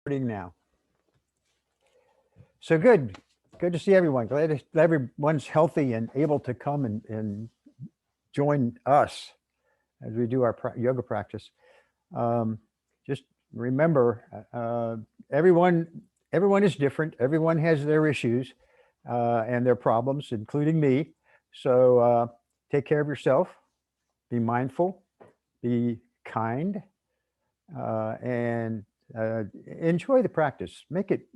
Now. So good to see everyone. Glad everyone's healthy and able to come and join us as we do our yoga practice. Just remember, everyone is different. Everyone has their issues and their problems, including me. So take care of yourself. Be mindful. Be kind, and enjoy the practice. Make it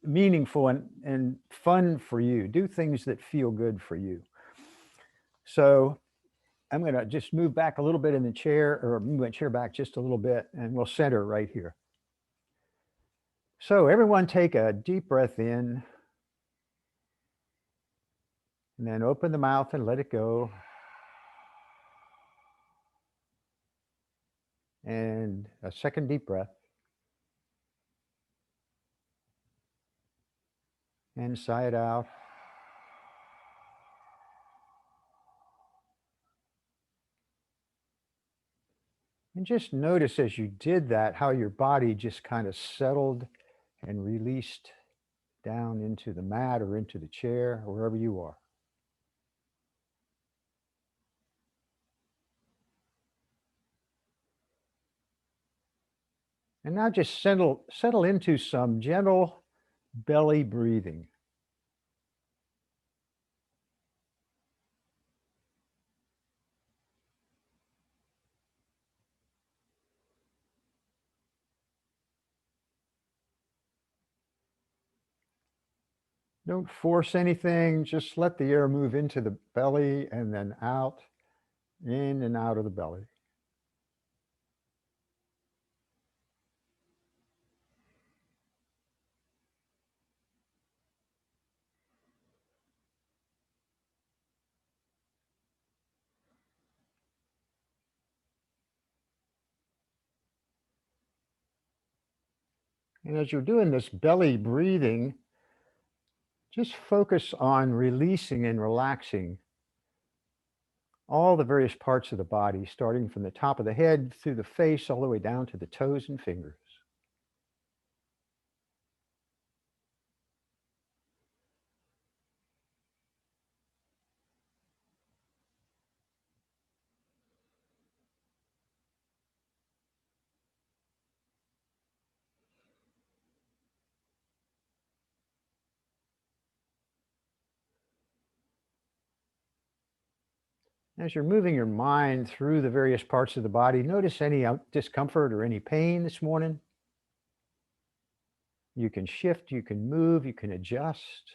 meaningful and fun for you. Do things that feel good for you. So I'm going to just move back a little bit in the chair, or move my chair back just a little bit, and we'll center right here. So everyone take a deep breath in, and then open the mouth and let it go. And a second deep breath. And sigh it out. And just notice as you did that, how your body just kind of settled and released down into the mat or into the chair, or wherever you are. And now just settle into some gentle belly breathing. Don't force anything, just let the air move into the belly and then out, in and out of the belly. And as you're doing this belly breathing, just focus on releasing and relaxing all the various parts of the body, starting from the top of the head through the face, all the way down to the toes and fingers. As you're moving your mind through the various parts of the body, notice any discomfort or any pain this morning. You can shift, you can move, you can adjust,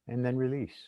and then release.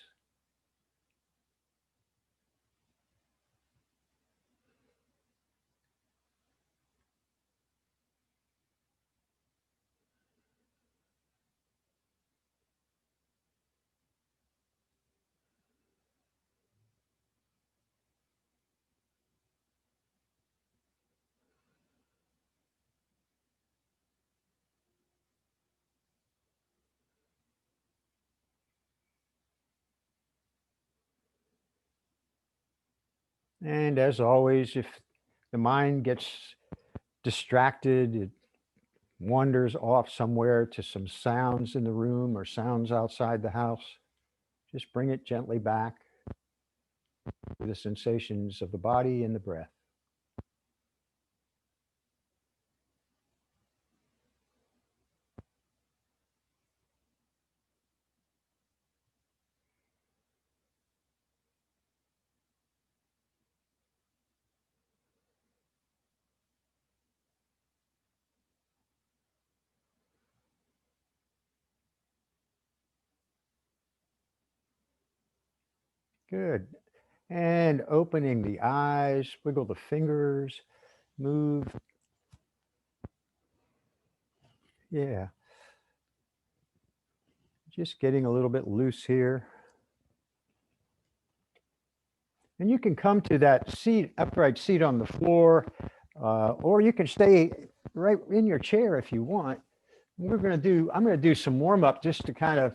And as always, if the mind gets distracted, it wanders off somewhere to some sounds in the room or sounds outside the house, just bring it gently back to the sensations of the body and the breath. Good. And opening the eyes, wiggle the fingers, move. Yeah. Just getting a little bit loose here. And you can come to that seat, upright seat on the floor, or you can stay right in your chair if you want. I'm going to do some warm up just to kind of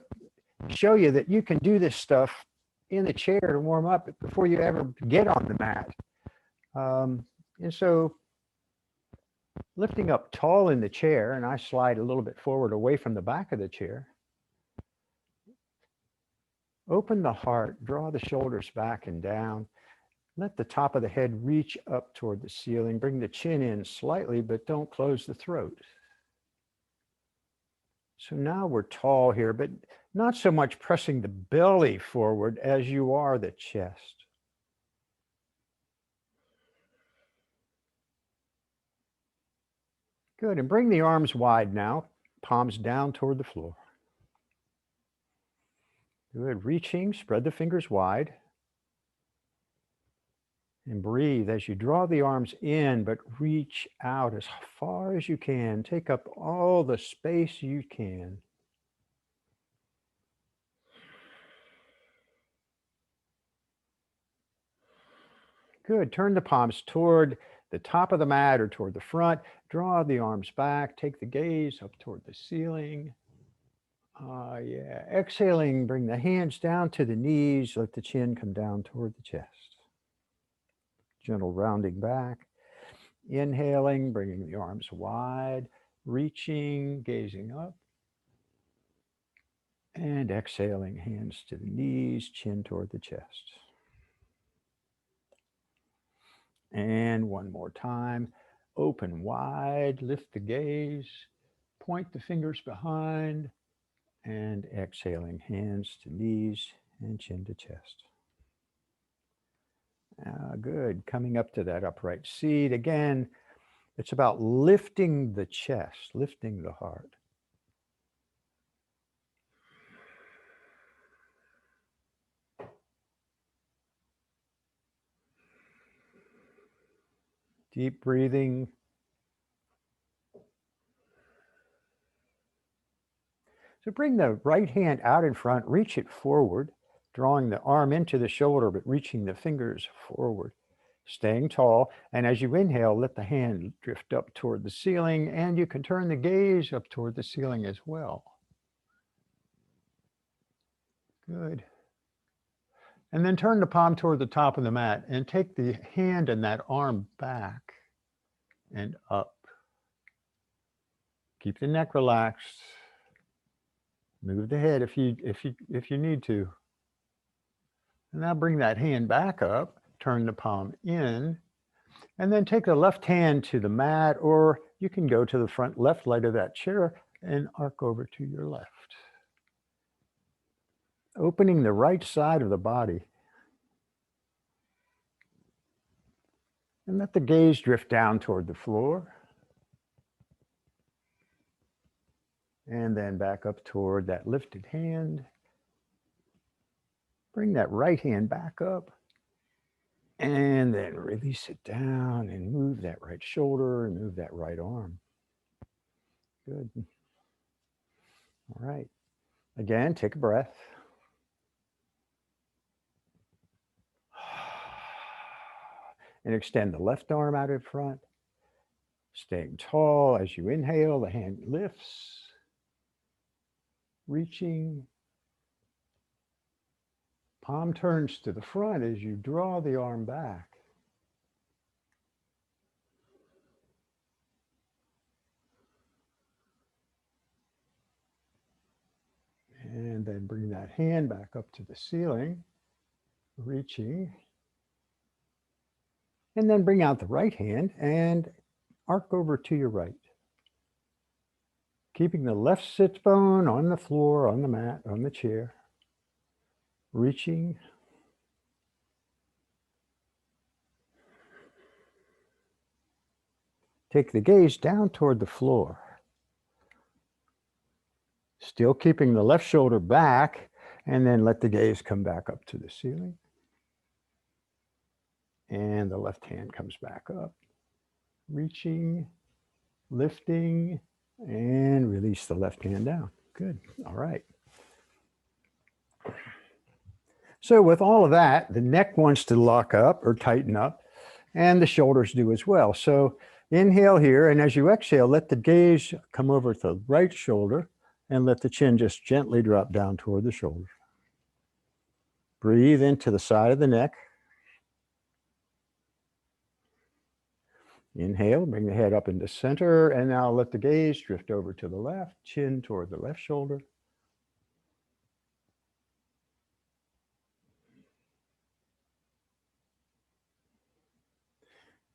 show you that you can do this stuff in the chair to warm up before you ever get on the mat. And so Lifting up tall in the chair, and I slide a little bit forward away from the back of the chair. Open the heart, draw the shoulders back and down. Let the top of the head reach up toward the ceiling. Bring the chin in slightly, but don't close the throat. So now we're tall here, but not so much pressing the belly forward as you are the chest. Good, and bring the arms wide now, palms down toward the floor. Good, reaching, spread the fingers wide. And breathe as you draw the arms in, but reach out as far as you can. Take up all the space you can. Good, turn the palms toward the top of the mat or toward the front. Draw the arms back, take the gaze up toward the ceiling. Yeah, exhaling, bring the hands down to the knees, let the chin come down toward the chest. Gentle rounding back. Inhaling, bringing the arms wide, reaching, gazing up. And exhaling, hands to the knees, chin toward the chest. And one more time, open wide, lift the gaze, point the fingers behind, and exhaling, hands to knees and chin to chest. Good, coming up to that upright seat. Again, it's about lifting the chest, lifting the heart. Deep breathing. So bring the right hand out in front, reach it forward, drawing the arm into the shoulder, but reaching the fingers forward, staying tall. And as you inhale, let the hand drift up toward the ceiling, and you can turn the gaze up toward the ceiling as well. Good. And then turn the palm toward the top of the mat and take the hand and that arm back and up. Keep the neck relaxed. Move the head if you need to. And now bring that hand back up, turn the palm in, and then take the left hand to the mat, or you can go to the front left leg of that chair and arc over to your left. Opening the right side of the body. And let the gaze drift down toward the floor. And then back up toward that lifted hand. Bring that right hand back up. And then release it down and move that right shoulder and move that right arm. Good. All right. Again, take a breath. And extend the left arm out in front. Staying tall as you inhale, the hand lifts. Reaching. Palm turns to the front as you draw the arm back. And then bring that hand back up to the ceiling, reaching. And then bring out the right hand and arc over to your right. Keeping the left sit bone on the floor, on the mat, on the chair. Reaching. Take the gaze down toward the floor. Still keeping the left shoulder back, and then let the gaze come back up to the ceiling. And the left hand comes back up. Reaching, lifting, and release the left hand down. Good. All right. So with all of that, the neck wants to lock up or tighten up, and the shoulders do as well. So inhale here, and as you exhale, let the gaze come over to the right shoulder and let the chin just gently drop down toward the shoulder. Breathe into the side of the neck. Inhale, bring the head up into center, and now let the gaze drift over to the left, chin toward the left shoulder.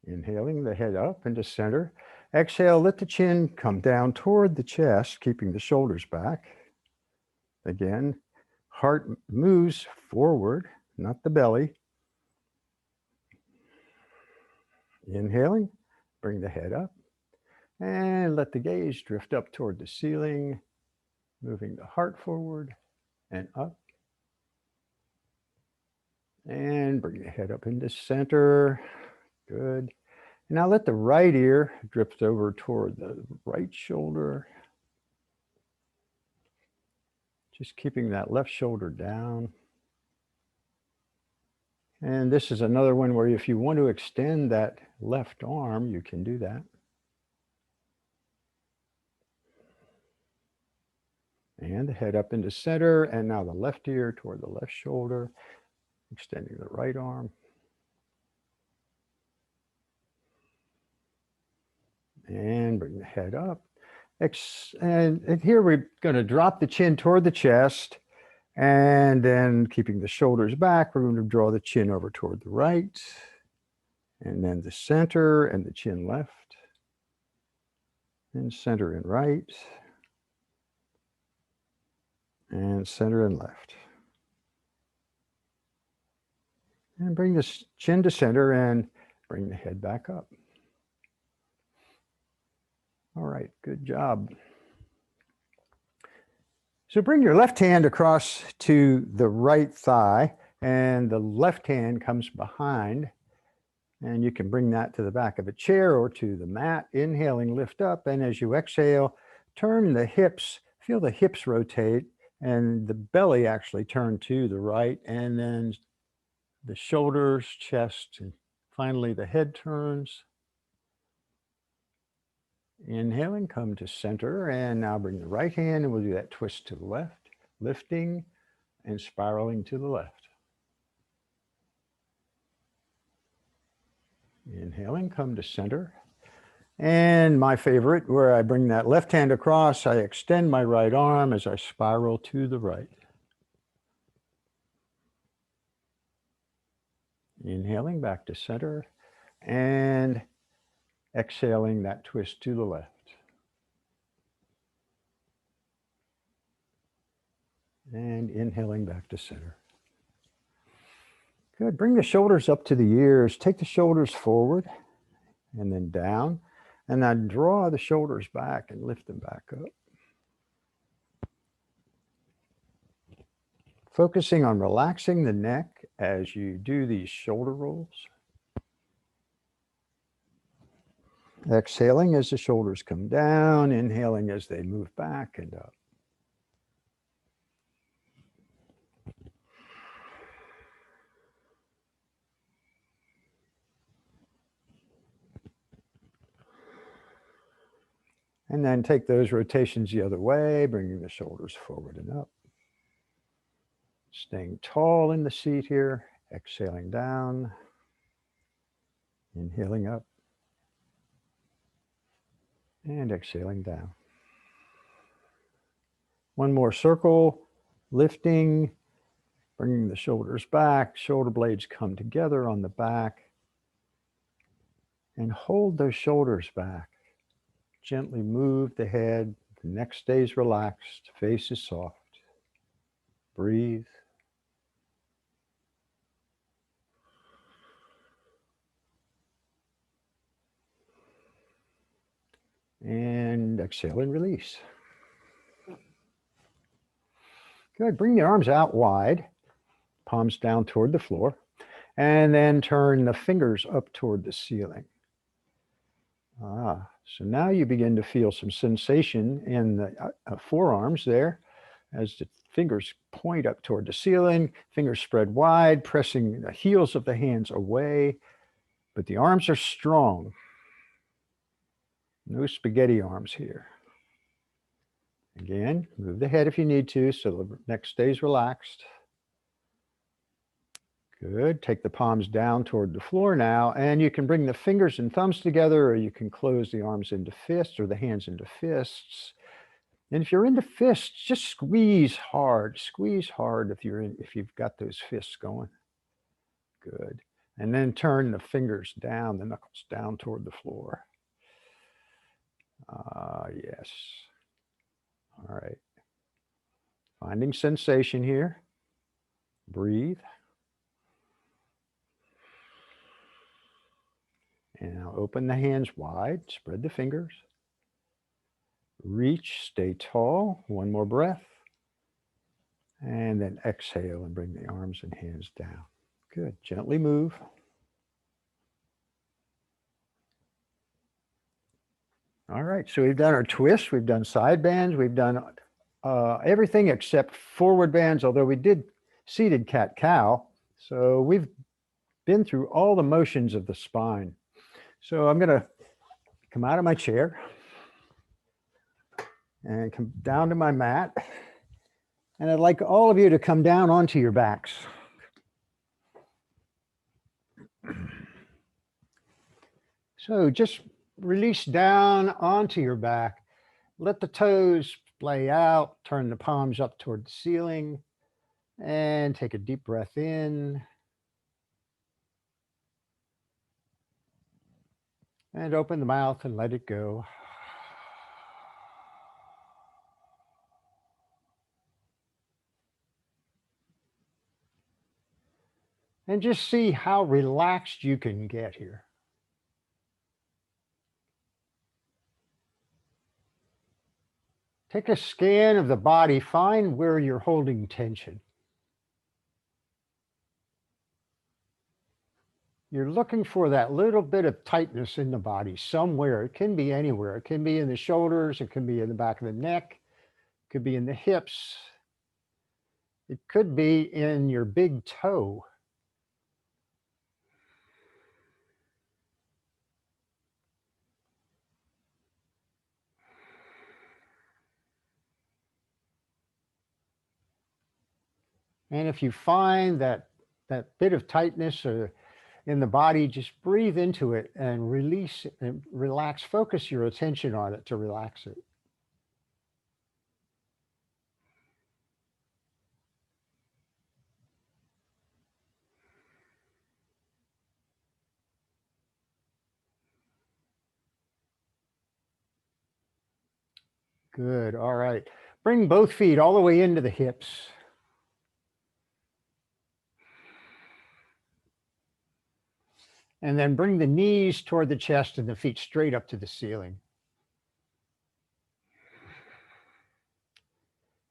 Inhaling the head up into center. Exhale, let the chin come down toward the chest, keeping the shoulders back. Again, heart moves forward, not the belly. Inhaling, bring the head up, and let the gaze drift up toward the ceiling, moving the heart forward and up. And bring the head up into center. Good. Now let the right ear drift over toward the right shoulder. Just keeping that left shoulder down. And this is another one where if you want to extend that left arm, you can do that. And the head up into center, and now the left ear toward the left shoulder, extending the right arm. And bring the head up. And here we're going to drop the chin toward the chest, and then keeping the shoulders back, we're going to draw the chin over toward the right, and then the center and the chin left, and center and right, and center and left. And bring the chin to center and bring the head back up. All right, good job. So bring your left hand across to the right thigh, and the left hand comes behind, and you can bring that to the back of a chair or to the mat. Inhaling, lift up, and as you exhale, turn the hips, feel the hips rotate, and the belly actually turn to the right, and then the shoulders, chest, and finally the head turns. Inhaling, come to center, and now bring the right hand, and we'll do that twist to the left, lifting and spiraling to the left. Inhaling, come to center. And my favorite, where I bring that left hand across, I extend my right arm as I spiral to the right. Inhaling, back to center, and exhaling that twist to the left. And inhaling back to center. Good. Bring the shoulders up to the ears. Take the shoulders forward and then down. And then draw the shoulders back and lift them back up. Focusing on relaxing the neck as you do these shoulder rolls. Exhaling as the shoulders come down, inhaling as they move back and up. And then take those rotations the other way, bringing the shoulders forward and up. Staying tall in the seat here, exhaling down, inhaling up, and exhaling down. One more circle, lifting, bringing the shoulders back, shoulder blades come together on the back, and hold those shoulders back. Gently move the head, the neck stays relaxed, face is soft. Breathe. And exhale and release. Good. Bring the arms out wide, palms down toward the floor, and then turn the fingers up toward the ceiling. So now you begin to feel some sensation in the forearms there as the fingers point up toward the ceiling, fingers spread wide, pressing the heels of the hands away, but the arms are strong. No spaghetti arms here. Again, move the head if you need to so the neck stays relaxed. Good. Take the palms down toward the floor now, and you can bring the fingers and thumbs together, or you can close the arms into fists or the hands into fists. And if you're into fists, just squeeze hard. Squeeze hard if you've got those fists going. Good. And then turn the fingers down, the knuckles down toward the floor. Yes. All right. Finding sensation here. Breathe. And now open the hands wide, spread the fingers. Reach, stay tall. One more breath. And then exhale and bring the arms and hands down. Good. Gently move. All right, so we've done our twists, we've done side bands, we've done everything except forward bands, although we did seated cat-cow. So we've been through all the motions of the spine. So I'm gonna come out of my chair and come down to my mat. And I'd like all of you to come down onto your backs. So just release down onto your back. Let the toes splay out, turn the palms up toward the ceiling, and take a deep breath in. And open the mouth and let it go. And just see how relaxed you can get here. Take a scan of the body, find where you're holding tension. You're looking for that little bit of tightness in the body somewhere. It can be anywhere. It can be in the shoulders. It can be in the back of the neck. It could be in the hips. It could be in your big toe. And if you find that bit of tightness or in the body, just breathe into it and release and relax. Focus your attention on it to relax it. Good. All right. Bring both feet all the way into the hips. And then bring the knees toward the chest and the feet straight up to the ceiling.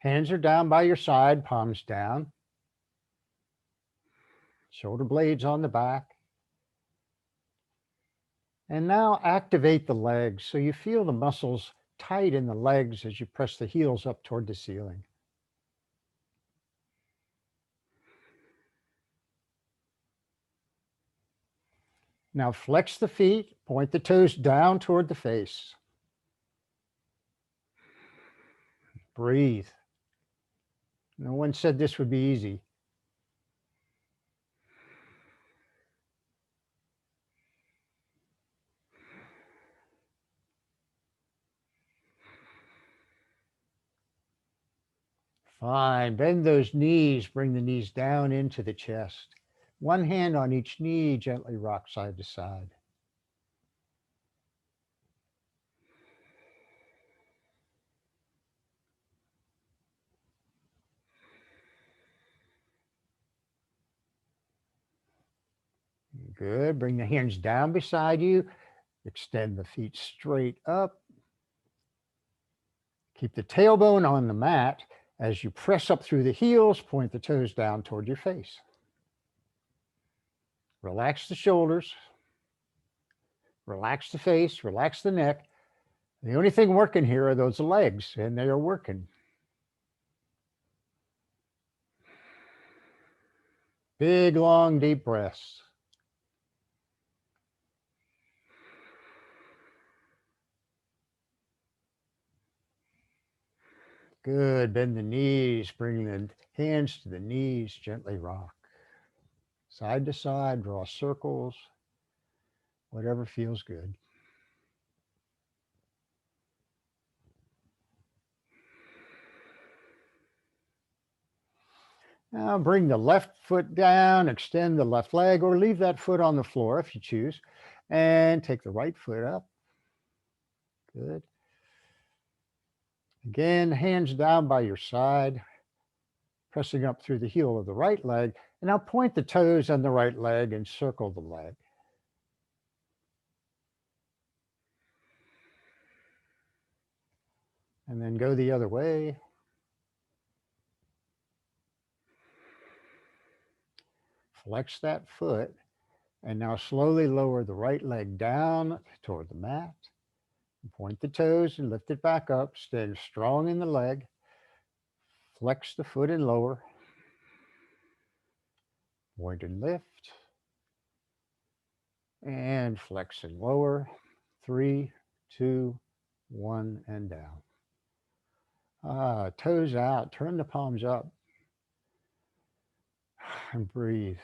Hands are down by your side, palms down. Shoulder blades on the back. And now activate the legs so you feel the muscles tight in the legs as you press the heels up toward the ceiling. Now flex the feet, point the toes down toward the face. Breathe. No one said this would be easy. Fine. Bend those knees, bring the knees down into the chest. One hand on each knee, gently rock side to side. Good. Bring the hands down beside you. Extend the feet straight up. Keep the tailbone on the mat. As you press up through the heels, point the toes down toward your face. Relax the shoulders. Relax the face. Relax the neck. The only thing working here are those legs, and they are working. Big, long, deep breaths. Good. Bend the knees. Bring the hands to the knees. Gently rock. Side to side, draw circles, whatever feels good. Now bring the left foot down, extend the left leg, or leave that foot on the floor if you choose, and take the right foot up. Good. Again, hands down by your side, pressing up through the heel of the right leg. And now point the toes on the right leg and circle the leg. And then go the other way. Flex that foot. And now slowly lower the right leg down toward the mat. Point the toes and lift it back up. Stand strong in the leg. Flex the foot and lower. Point and lift. And flex and lower. 3, 2, 1, and down. Toes out. Turn the palms up. And breathe.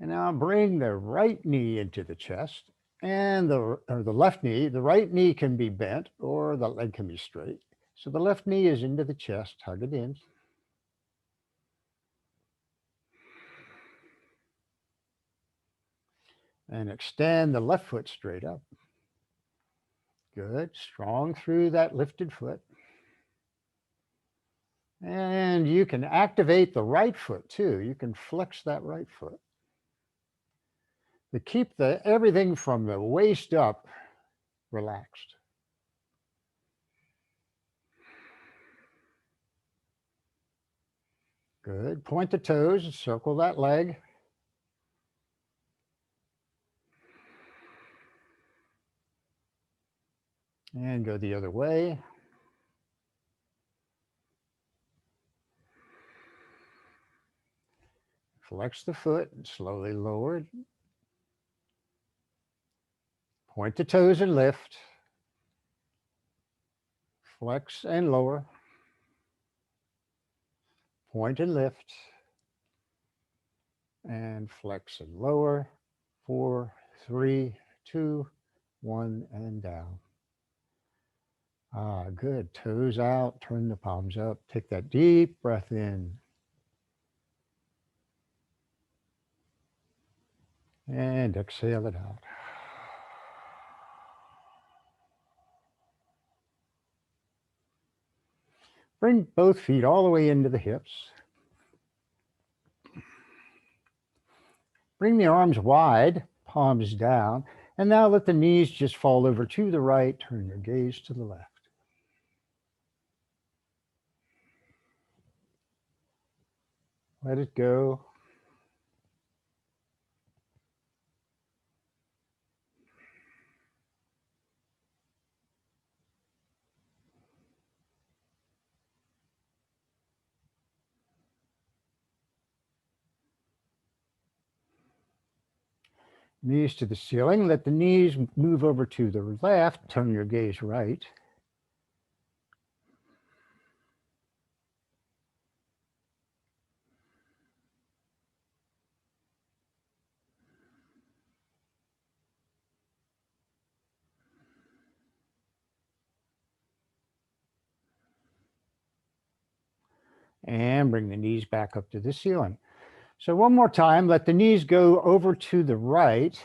And now bring the right knee into the chest and the left knee. The right knee can be bent or the leg can be straight. So the left knee is into the chest, hug it in. And extend the left foot straight up. Good, strong through that lifted foot. And you can activate the right foot too. You can flex that right foot. But keep everything from the waist up relaxed. Good. Point the toes and circle that leg. And go the other way. Flex the foot and slowly lower it. Point the toes and lift. Flex and lower. Point and lift. And flex and lower. 4, 3, 2, 1, and down. Good. Toes out. Turn the palms up. Take that deep breath in. And exhale it out. Bring both feet all the way into the hips. Bring the arms wide, palms down, and now let the knees just fall over to the right. Turn your gaze to the left. Let it go. Knees to the ceiling. Let the knees move over to the left. Turn your gaze right. And bring the knees back up to the ceiling. So one more time, let the knees go over to the right.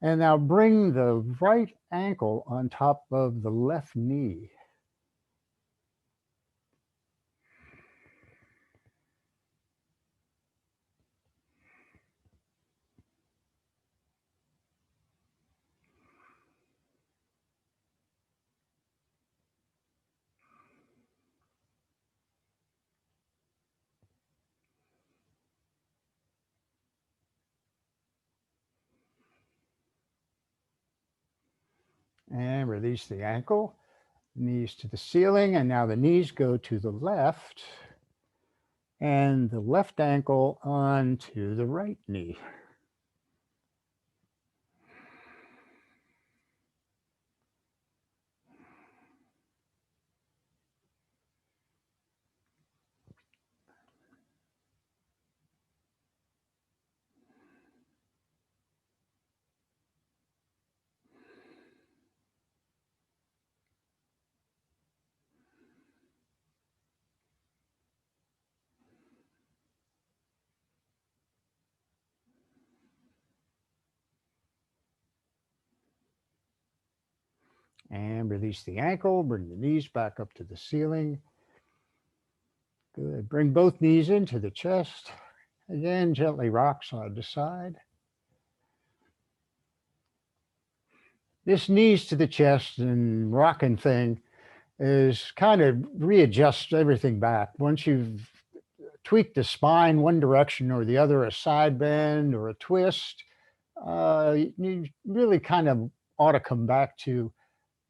And now bring the right ankle on top of the left knee. And release the ankle, knees to the ceiling, and now the knees go to the left, and the left ankle onto the right knee. And release the ankle, bring the knees back up to the ceiling. Good. Bring both knees into the chest. Again, gently rock side to side. This knees to the chest and rocking thing is kind of readjusts everything back. Once you've tweaked the spine one direction or the other, a side bend or a twist, you really kind of ought to come back to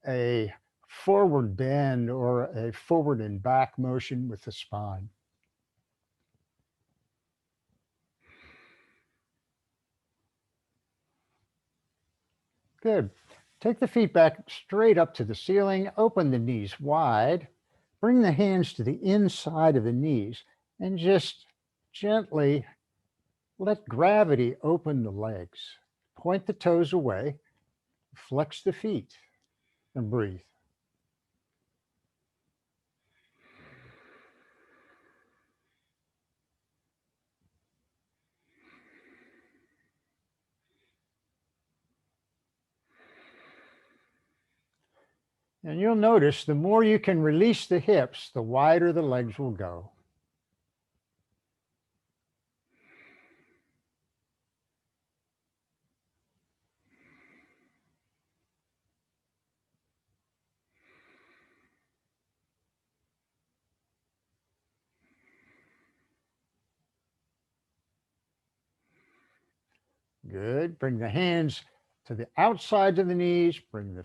a forward bend or a forward and back motion with the spine. Good. Take the feet back straight up to the ceiling, open the knees wide, bring the hands to the inside of the knees, and just gently let gravity open the legs. Point the toes away, flex the feet, and breathe. And you'll notice the more you can release the hips, the wider the legs will go. Good. Bring the hands to the outside of the knees. Bring the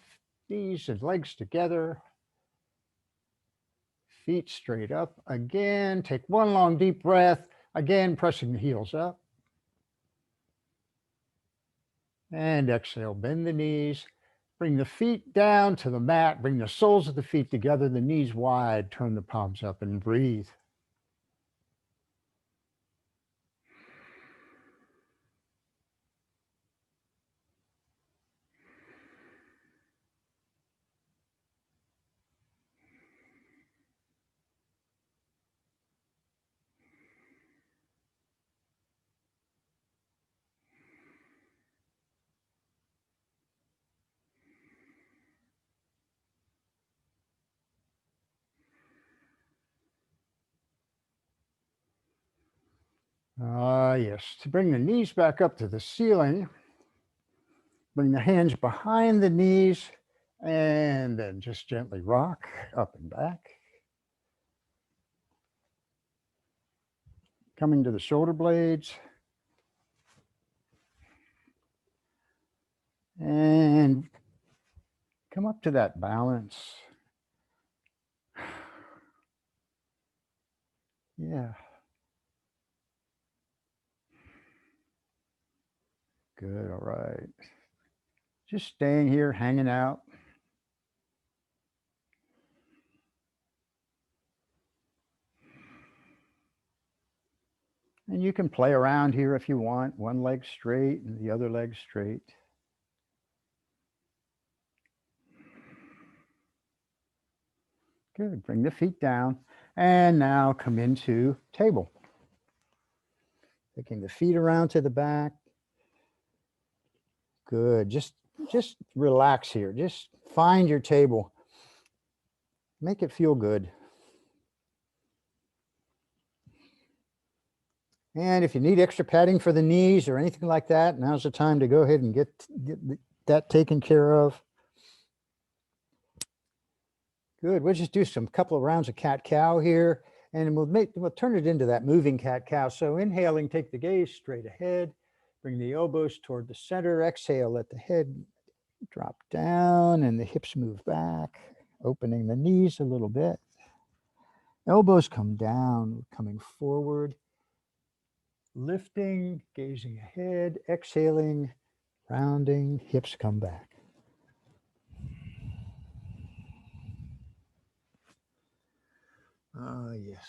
knees and legs together. Feet straight up. Again, take one long deep breath. Again, pressing the heels up. And exhale, bend the knees. Bring the feet down to the mat. Bring the soles of the feet together, the knees wide. Turn the palms up and breathe. Yes. To bring the knees back up to the ceiling, bring the hands behind the knees and then just gently rock up and back. Coming to the shoulder blades. And come up to that balance. Yeah. Good. All right. Just staying here, hanging out. And you can play around here if you want. One leg straight and the other leg straight. Good. Bring the feet down. And now come into table. Taking the feet around to the back. Good. Just relax here. Just find your table. Make it feel good. And if you need extra padding for the knees or anything like that, now's the time to go ahead and get that taken care of. Good. We'll just do some couple of rounds of cat-cow here, and we'll turn it into that moving cat-cow. So inhaling, take the gaze straight ahead, bring the elbows toward the center. Exhale, let the head drop down and the hips move back, opening the knees a little bit. Elbows come down, coming forward, lifting, gazing ahead, exhaling, rounding, hips come back. Yes.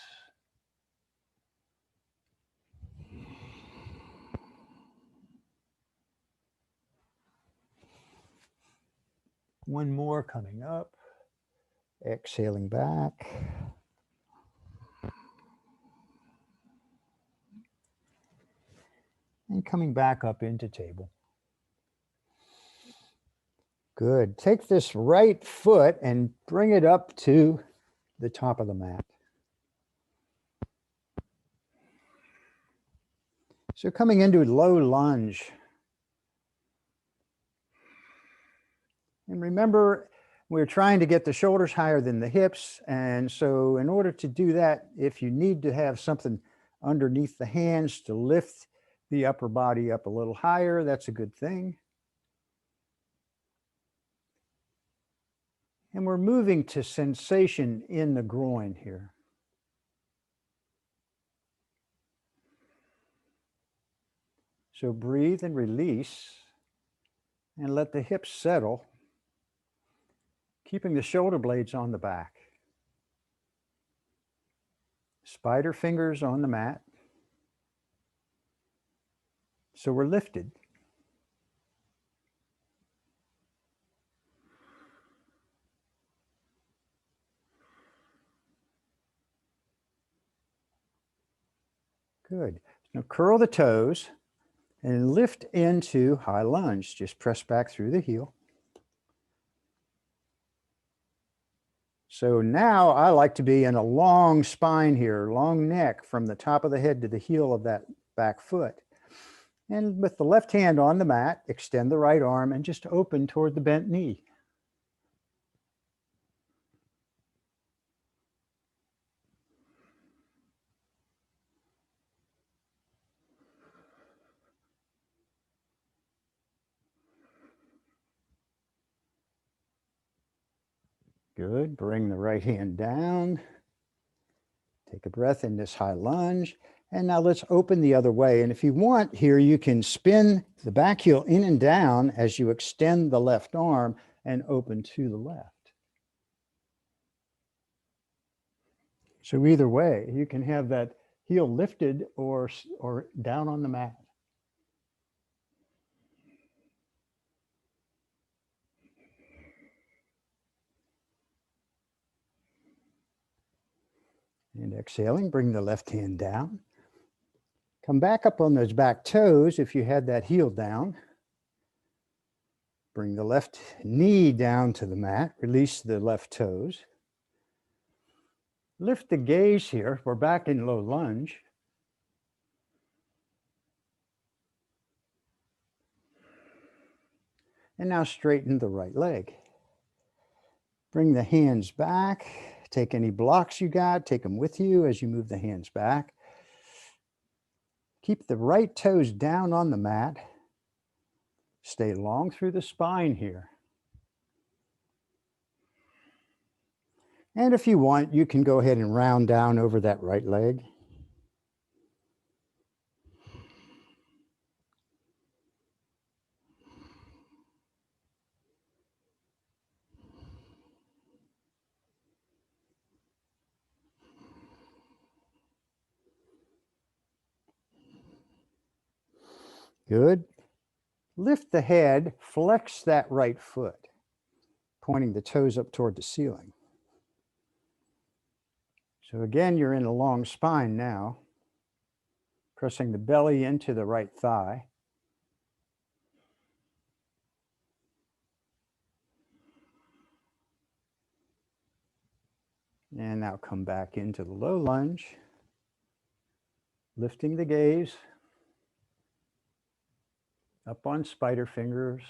One more coming up. Exhaling back. And coming back up into table. Good. Take this right foot and bring it up to the top of the mat. So coming into low lunge. And remember, we're trying to get the shoulders higher than the hips. And so in order to do that, if you need to have something underneath the hands to lift the upper body up a little higher, that's a good thing. And we're moving to sensation in the groin here. So breathe and release and let the hips settle, keeping the shoulder blades on the back. Spider fingers on the mat. So we're lifted. Good. Now curl the toes and lift into high lunge. Just press back through the heel. So now I like to be in a long spine here, long neck from the top of the head to the heel of that back foot. And with the left hand on the mat, extend the right arm and just open toward the bent knee. Good. Bring the right hand down. Take a breath in this high lunge. And now let's open the other way. And if you want here, you can spin the back heel in and down as you extend the left arm and open to the left. So either way, you can have that heel lifted or down on the mat. And exhaling, bring the left hand down. Come back up on those back toes if you had that heel down. Bring the left knee down to the mat. Release the left toes. Lift the gaze here. We're back in low lunge. And now straighten the right leg. Bring the hands back. Take any blocks you got, take them with you as you move the hands back. Keep the right toes down on the mat. Stay long through the spine here. And if you want, you can go ahead and round down over that right leg. Good. Lift the head, flex that right foot, pointing the toes up toward the ceiling. So again, you're in a long spine now, pressing the belly into the right thigh. And now come back into the low lunge, lifting the gaze, up on spider fingers.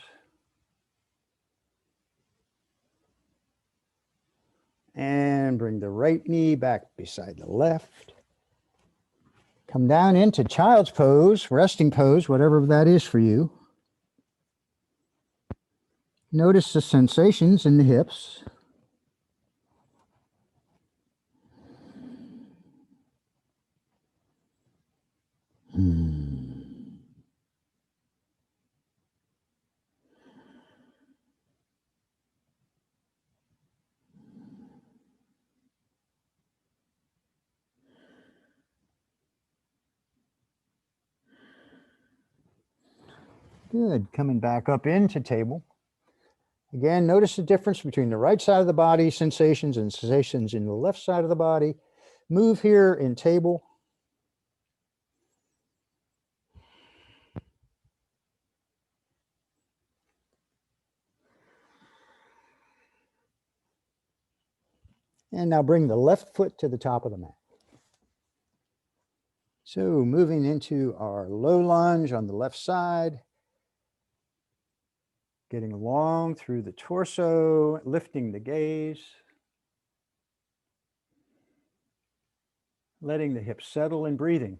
And bring the right knee back beside the left. Come down into child's pose, resting pose, whatever that is for you. Notice the sensations in the hips. Good. Coming back up into table. Again, notice the difference between the right side of the body sensations and sensations in the left side of the body. Move here in table. And now bring the left foot to the top of the mat. So moving into our low lunge on the left side, getting long through the torso, lifting the gaze, letting the hips settle and breathing.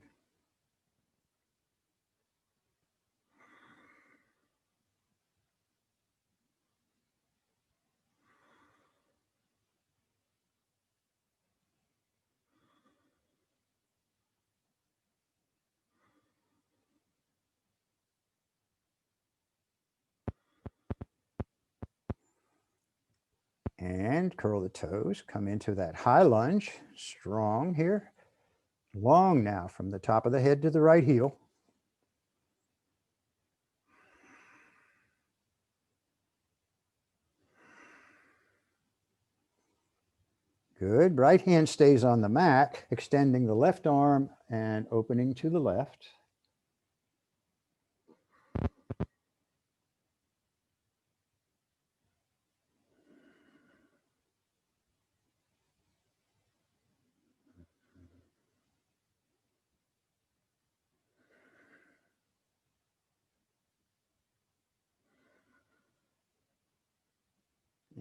And curl the toes, come into that high lunge, strong here. Long now from the top of the head to the right heel. Good. Right hand stays on the mat, extending the left arm and opening to the left.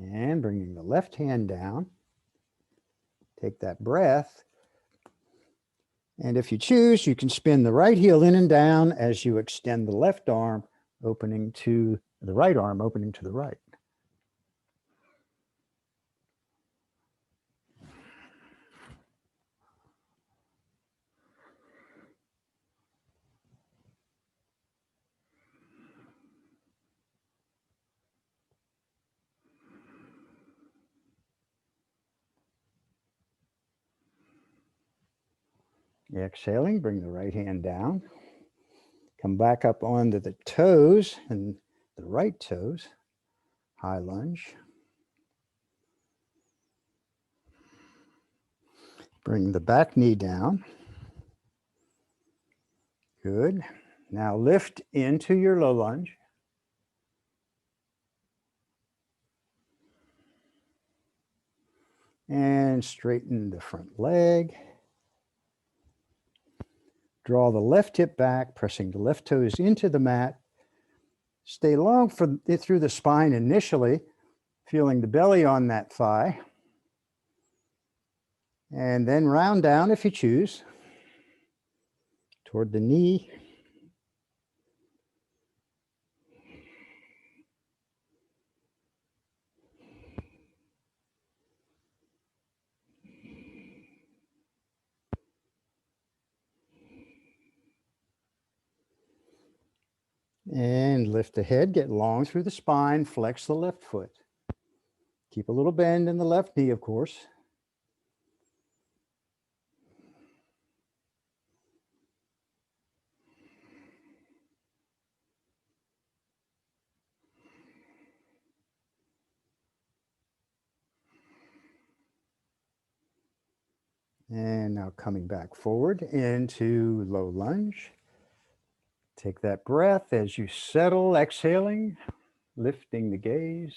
And bringing the left hand down. Take that breath. And if you choose, you can spin the right heel in and down as you extend the left arm, opening to the right arm, opening to the right. Exhaling, bring the right hand down. Come back up onto the toes and the right toes. High lunge. Bring the back knee down. Good. Now lift into your low lunge. And straighten the front leg. Draw the left hip back, pressing the left toes into the mat. Stay long through the spine initially, feeling the belly on that thigh. And then round down if you choose, toward the knee. And lift the head, get long through the spine, flex the left foot. Keep a little bend in the left knee, of course. And now coming back forward into low lunge. Take that breath as you settle, exhaling, lifting the gaze.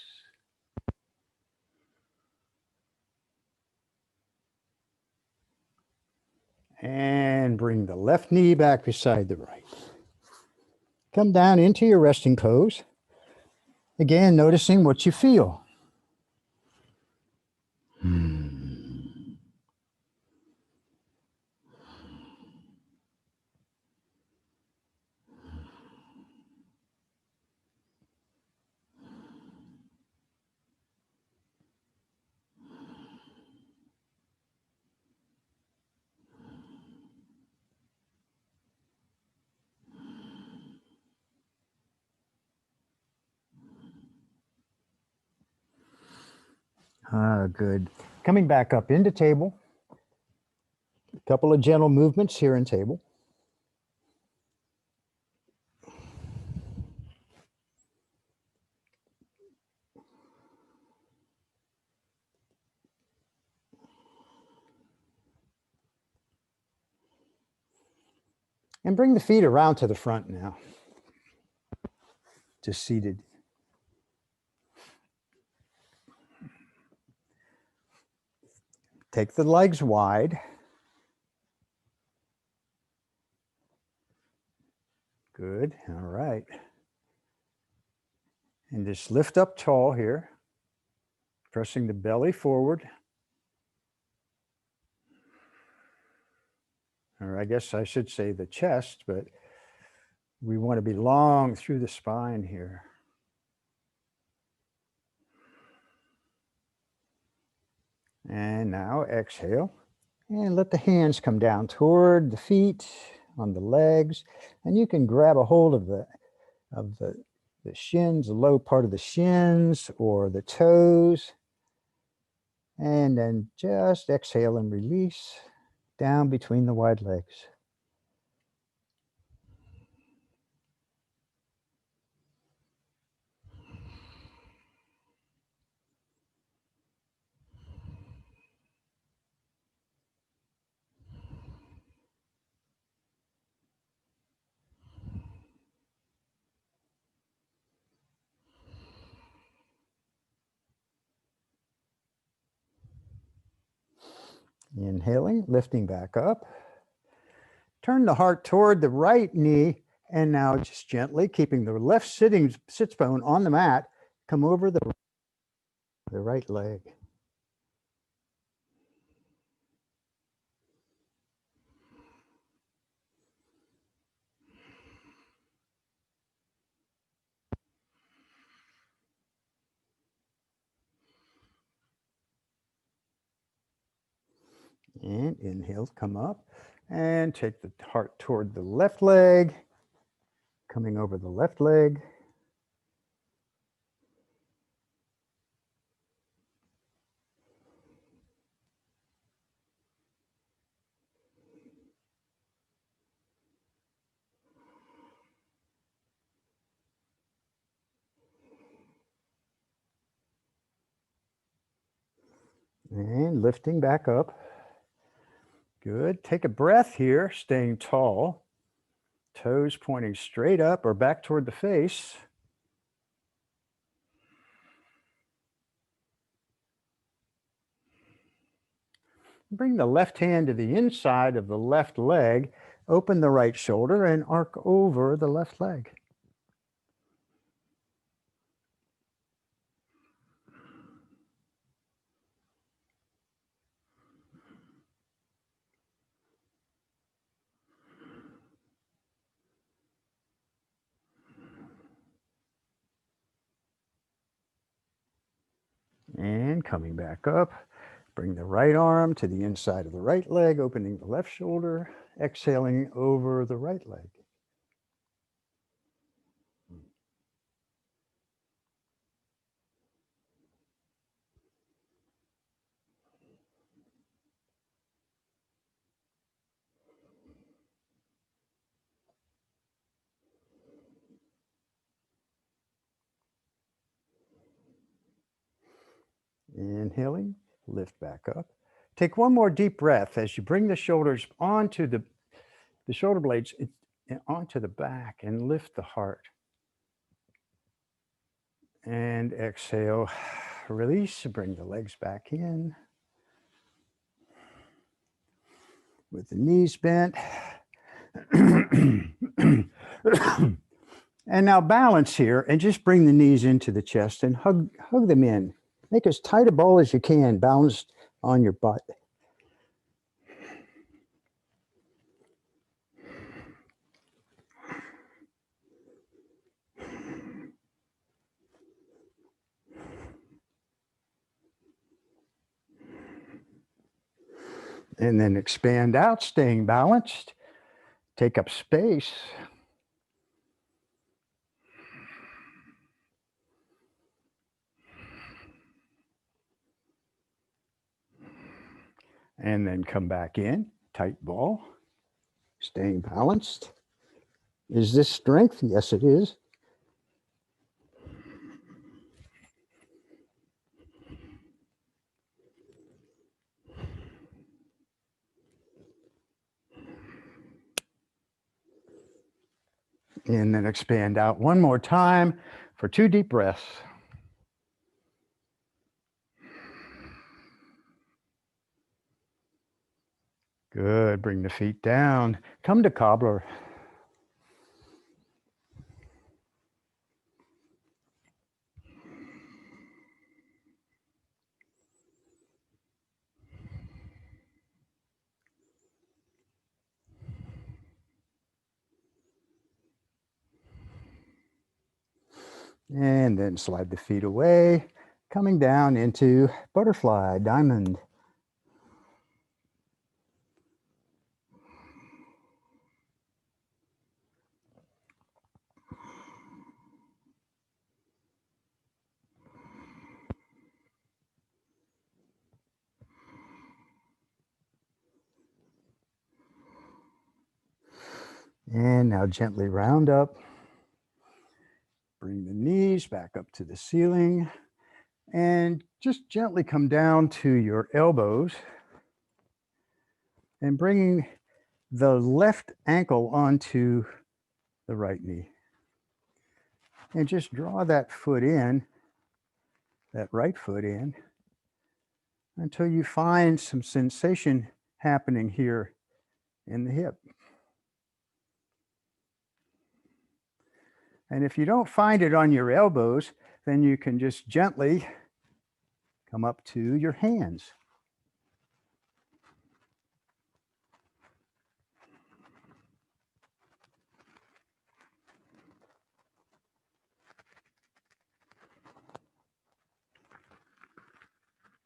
And bring the left knee back beside the right. Come down into your resting pose. Again, noticing what you feel. Good. Coming back up into table. A couple of gentle movements here in table. And bring the feet around to the front now, to seated. Take the legs wide. Good, all right. And just lift up tall here, pressing the belly forward. Or I guess I should say the chest, but we want to be long through the spine here. And now exhale and let the hands come down toward the feet, on the legs, and you can grab a hold of the shins, the low part of the shins or the toes, and then just exhale and release down between the wide legs. Inhaling, lifting back up. Turn the heart toward the right knee, and now just gently, keeping the left sits bone on the mat, come over the right leg. And inhale, come up, and take the heart toward the left leg, coming over the left leg. And lifting back up. Good. Take a breath here, staying tall. Toes pointing straight up or back toward the face. Bring the left hand to the inside of the left leg. Open the right shoulder and arc over the left leg. And coming back up, bring the right arm to the inside of the right leg, opening the left shoulder, exhaling over the right leg. Inhaling, lift back up. Take one more deep breath as you bring the shoulders onto the shoulder blades onto the back and lift the heart. And exhale, release, bring the legs back in. With the knees bent. And now balance here and just bring the knees into the chest and hug them in. Make as tight a ball as you can, balanced on your butt. And then expand out, staying balanced. Take up space. And then come back in, tight ball, staying balanced. Is this strength? Yes, it is. And then expand out one more time for 2 deep breaths. Good. Bring the feet down. Come to cobbler. And then slide the feet away, coming down into butterfly, diamond. And now gently round up. Bring the knees back up to the ceiling and just gently come down to your elbows and bringing the left ankle onto the right knee. And just draw that foot in, that right foot in, until you find some sensation happening here in the hip. And if you don't find it on your elbows, then you can just gently come up to your hands.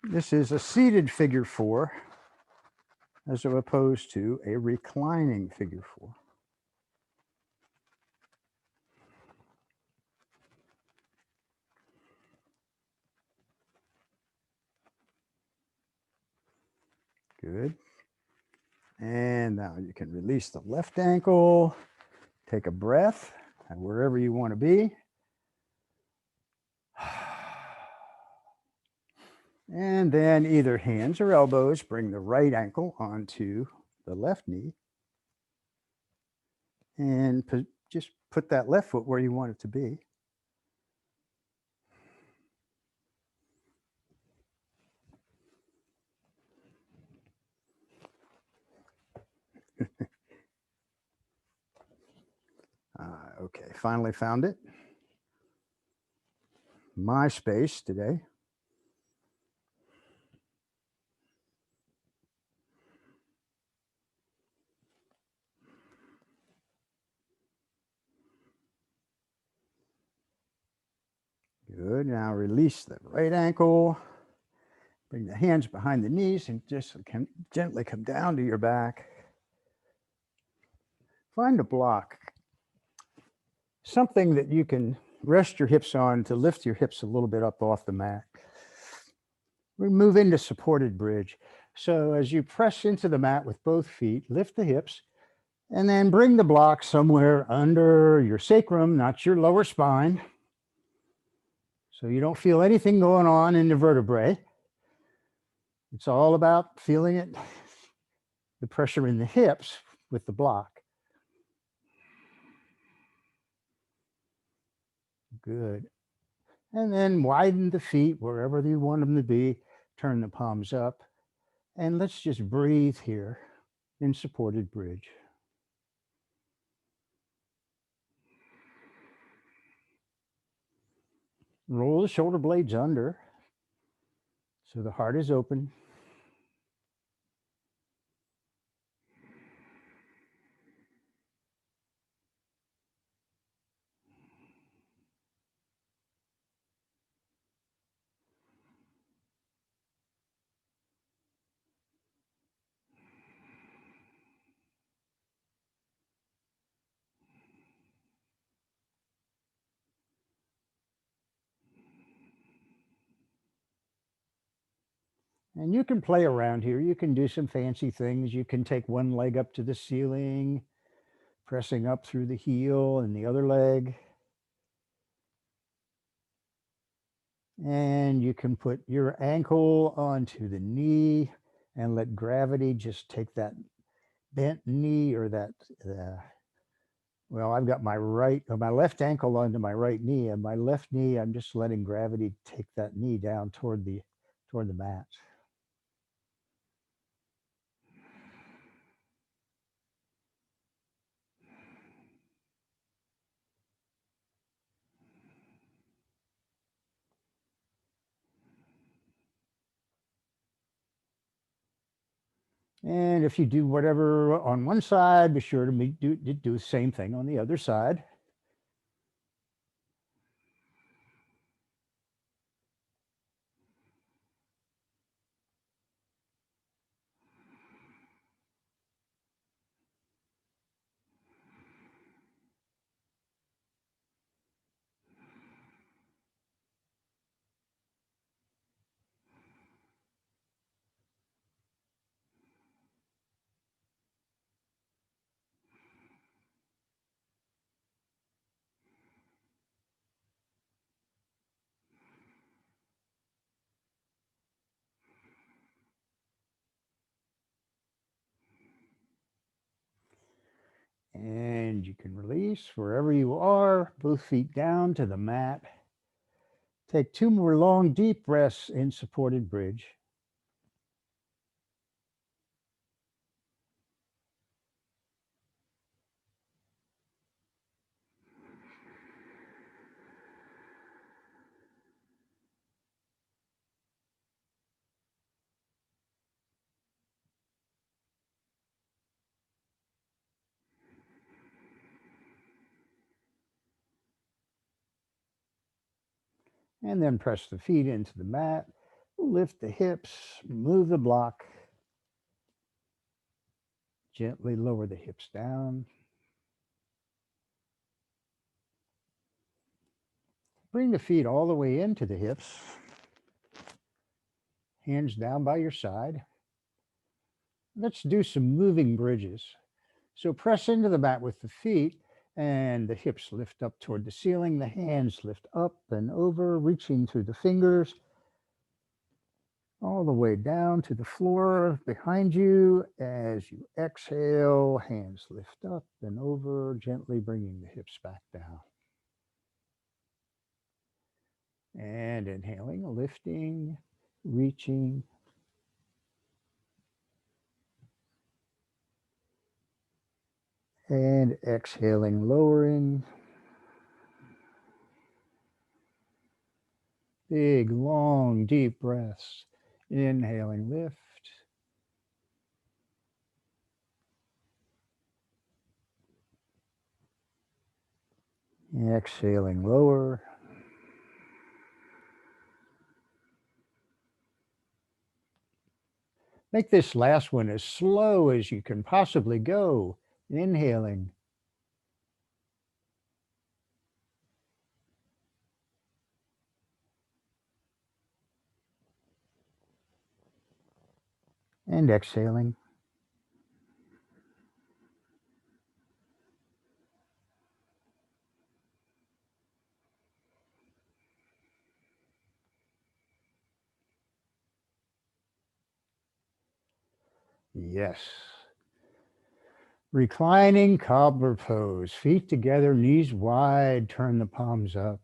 This is a seated figure 4 as opposed to a reclining figure 4. Good. And now you can release the left ankle, take a breath, and wherever you want to be. And then either hands or elbows, bring the right ankle onto the left knee. And just put that left foot where you want it to be. Okay, finally found it. My space today. Good. Now release the right ankle. Bring the hands behind the knees and just gently come down to your back. Find a block, something that you can rest your hips on to lift your hips a little bit up off the mat. We move into supported bridge. So as you press into the mat with both feet, lift the hips, and then bring the block somewhere under your sacrum, not your lower spine. So you don't feel anything going on in the vertebrae. It's all about feeling it, the pressure in the hips with the block. Good. And then widen the feet wherever you want them to be. Turn the palms up. And let's just breathe here in supported bridge. Roll the shoulder blades under so the heart is open. And you can play around here. You can do some fancy things. You can take one leg up to the ceiling, pressing up through the heel and the other leg. And you can put your ankle onto the knee and let gravity just take that bent knee or that, well, I've got my left ankle onto my right knee, and my left knee, I'm just letting gravity take that knee down toward the mat. And if you do whatever on one side, be sure to do the same thing on the other side. And you can release wherever you are, both feet down to the mat. Take 2 more long, deep breaths in supported bridge. And then press the feet into the mat. Lift the hips, move the block. Gently lower the hips down. Bring the feet all the way into the hips. Hands down by your side. Let's do some moving bridges. So press into the mat with the feet and the hips lift up toward the ceiling. The hands lift up and over, reaching through the fingers all the way down to the floor behind you. As you exhale, hands lift up and over, gently bringing the hips back down. And inhaling, lifting, reaching. And exhaling, lowering. Big, long, deep breaths. Inhaling, lift. Exhaling, lower. Make this last one as slow as you can possibly go. Inhaling. And exhaling. Yes. Reclining cobbler pose. Feet together, knees wide, turn the palms up.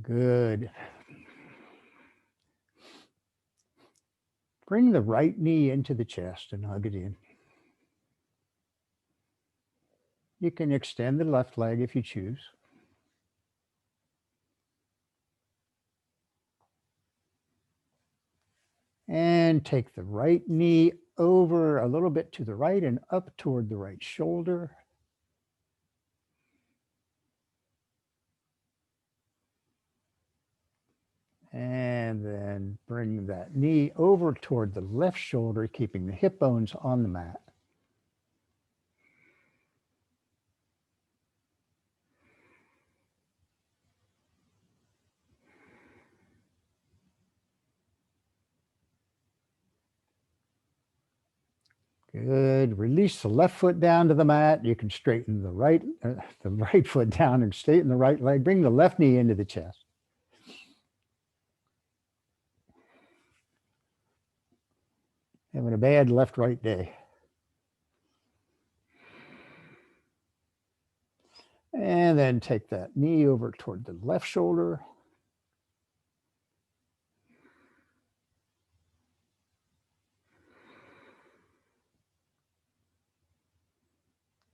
Good. Bring the right knee into the chest and hug it in. You can extend the left leg if you choose. And take the right knee over a little bit to the right and up toward the right shoulder. And then bring that knee over toward the left shoulder, keeping the hip bones on the mat. Good. Release the left foot down to the mat. You can straighten the right foot down and straighten the right leg. Bring the left knee into the chest. Having a bad left-right day. And then take that knee over toward the left shoulder.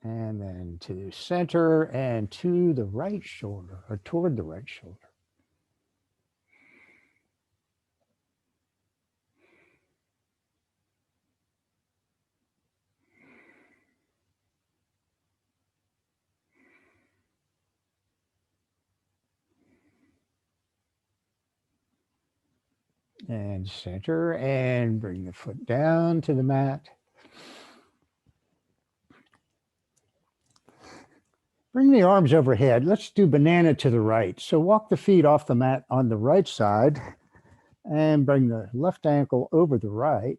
And then to center and to the right shoulder, or toward the right shoulder. And center and bring the foot down to the mat. Bring the arms overhead. Let's do banana to the right. So walk the feet off the mat on the right side and bring the left ankle over the right.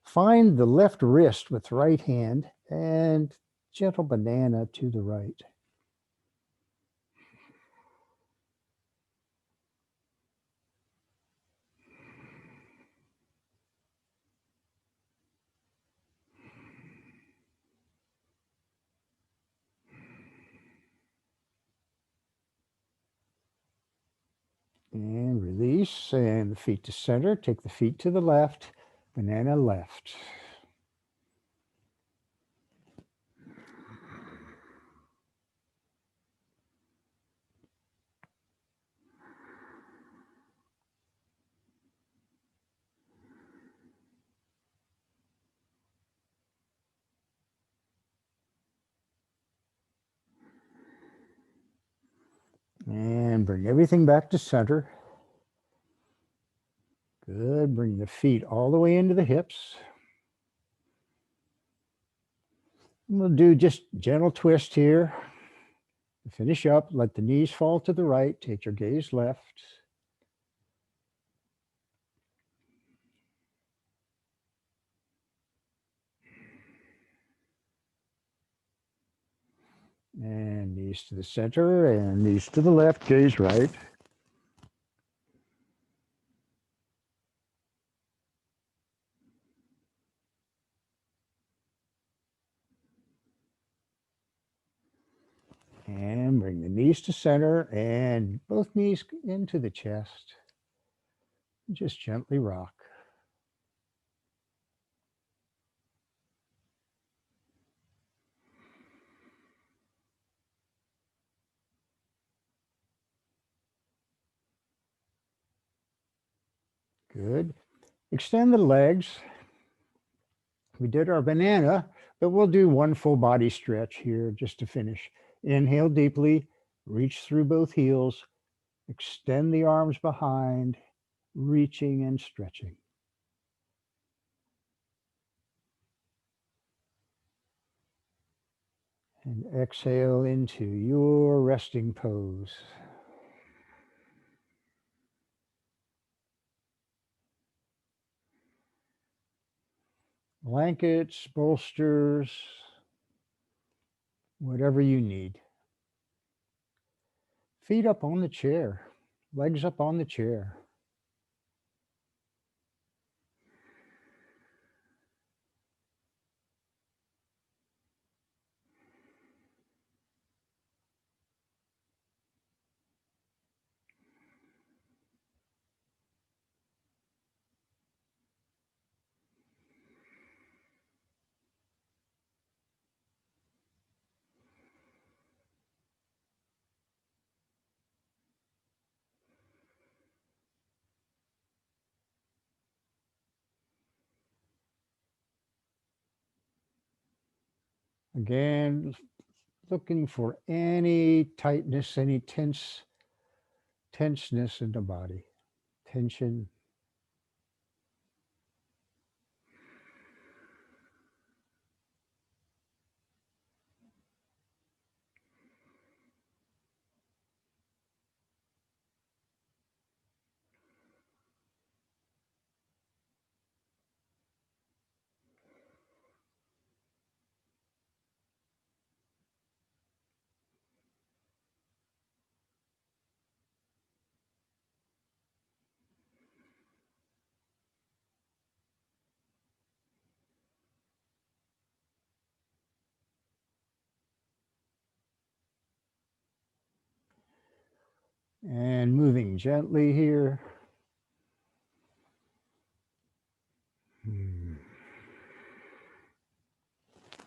Find the left wrist with the right hand and gentle banana to the right. And release, and the feet to center. Take the feet to the left, banana left. And bring everything back to center. Good. Bring the feet all the way into the hips. And we'll do just gentle twist here. Finish up. Let the knees fall to the right. Take your gaze left. And knees to the center and knees to the left. Gaze right. And bring the knees to center and both knees into the chest. Just gently rock. Good. Extend the legs. We did our banana, but we'll do one full body stretch here just to finish. Inhale deeply, reach through both heels, extend the arms behind, reaching and stretching. And exhale into your resting pose. Blankets, bolsters, whatever you need. Feet up on the chair, legs up on the chair. Again, looking for any tightness, any tenseness in the body, tension. And moving gently here.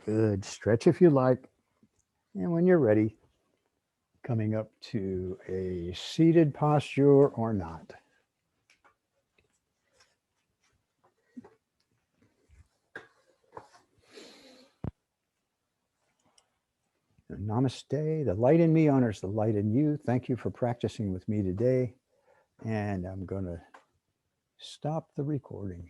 Good. Stretch if you like. And when you're ready, coming up to a seated posture or not. Namaste. The light in me honors the light in you. Thank you for practicing with me today. And I'm going to stop the recording.